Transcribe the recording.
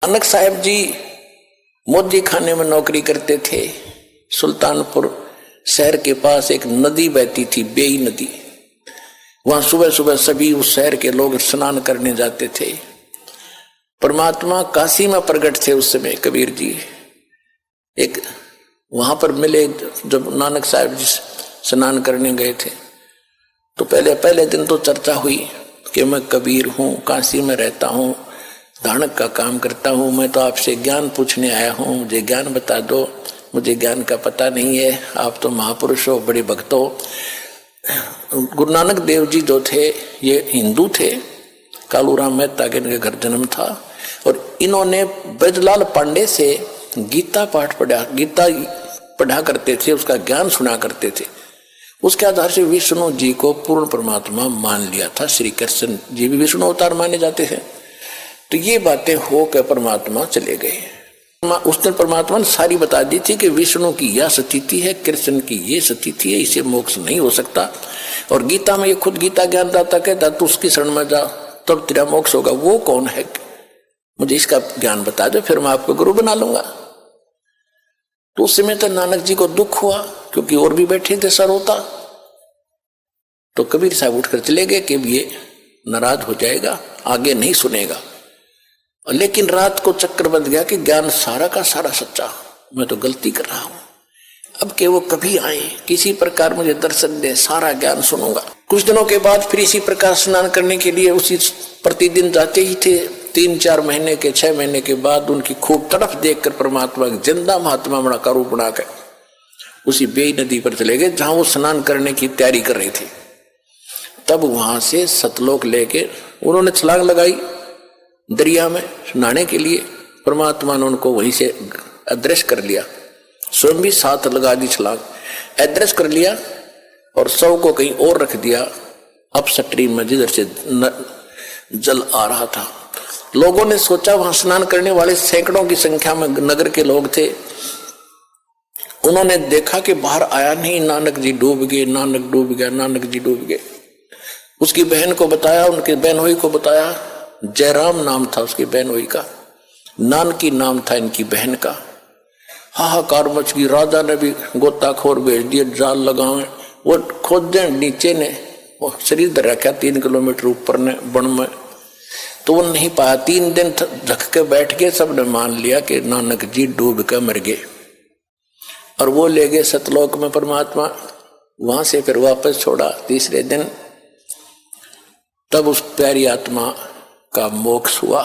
नानक साहब जी मोदी खाने में नौकरी करते थे। सुल्तानपुर शहर के पास एक नदी बहती थी, बेई नदी। वहां सुबह सुबह सभी उस शहर के लोग स्नान करने जाते थे। परमात्मा काशी में प्रकट थे उस समय कबीर जी। एक वहां पर मिले, जब नानक साहब जी स्नान करने गए थे तो पहले दिन तो चर्चा हुई कि मैं कबीर हूँ, काशी में रहता हूँ, धानक का काम करता हूँ, मैं तो आपसे ज्ञान पूछने आया हूँ, मुझे ज्ञान बता दो, मुझे ज्ञान का पता नहीं है, आप तो महापुरुष हो, बड़े भक्त हो। गुरु नानक देव जी जो थे ये हिंदू थे, कालूराम मेहता के इनके घर जन्म था, और इन्होंने ब्रजलाल पांडे से गीता पाठ पढ़ा, गीता पढ़ा करते थे, उसका ज्ञान सुना करते थे। उसके आधार से विष्णु जी को पूर्ण परमात्मा मान लिया था। श्री कृष्ण जी भी विष्णु अवतार माने जाते हैं। तो ये बातें हो कर परमात्मा चले गए। उस दिन परमात्मा ने सारी बता दी थी कि विष्णु की यह स्थिति है, कृष्ण की ये स्थिति है, इसे मोक्ष नहीं हो सकता। और गीता में ये खुद गीता ज्ञानदाता कहता तू उसकी शरण में जा तब तेरा मोक्ष होगा। वो कौन है, मुझे इसका ज्ञान बता दो, फिर मैं आपको गुरु बना लूंगा। तो उस समय तो नानक जी को दुख हुआ, क्योंकि और भी बैठे थे सरोता। तो कबीर साहब उठकर चले गए कि ये नाराज हो जाएगा, आगे नहीं सुनेगा। लेकिन रात को चक्कर बंध गया कि ज्ञान सारा का सारा सच्चा, मैं तो गलती कर रहा हूं। अब के वो कभी आए, किसी प्रकार मुझे दर्शन दे, सारा ज्ञान सुनूंगा। कुछ दिनों के बाद फिर इसी प्रकार स्नान करने के लिए उसी प्रतिदिन जाते ही थे। 3-4 महीने के 6 महीने के बाद उनकी खूब तड़फ देखकर परमात्मा जिंदा महात्मा बड़ा का रूप बनाकर उसी बेई नदी पर चले गए, जहां वो स्नान करने की तैयारी कर रहे थे। तब वहां से सतलोक लेके उन्होंने छलांग लगाई दरिया में नहाने के लिए। परमात्मा ने उनको वहीं से अदृश्य कर लिया, स्वयं भी साथ लगा दी छलांग, अदृश्य कर लिया और शव को कहीं और रख दिया अपस्ट्रीम में, जिधर से जल आ रहा था। लोगों ने सोचा, वहां स्नान करने वाले सैकड़ों की संख्या में नगर के लोग थे। उन्होंने देखा कि बाहर आया नहीं, नानक जी डूब गए, नानक डूब गया, नानक जी डूब गए। उसकी बहन को बताया, उनके बहनोई को बताया, जयराम नाम था उसकी बहनोई का, नानकी नाम था इनकी बहन का। हाहाकार मच गई। राजा ने भी गोताखोर भेज दिए, जाल लगावे। वो खोदे नीचे ने, वो शरीर धर रखा 3 किलोमीटर ऊपर ने बन में, तो वो नहीं पाया। 3 दिन धक के बैठ के सबने मान लिया कि नानक जी डूब के मर गए, और वो ले गए सतलोक में परमात्मा। वहां से फिर वापस छोड़ा 3रे दिन, तब उस प्यारी आत्मा का मोक्ष हुआ।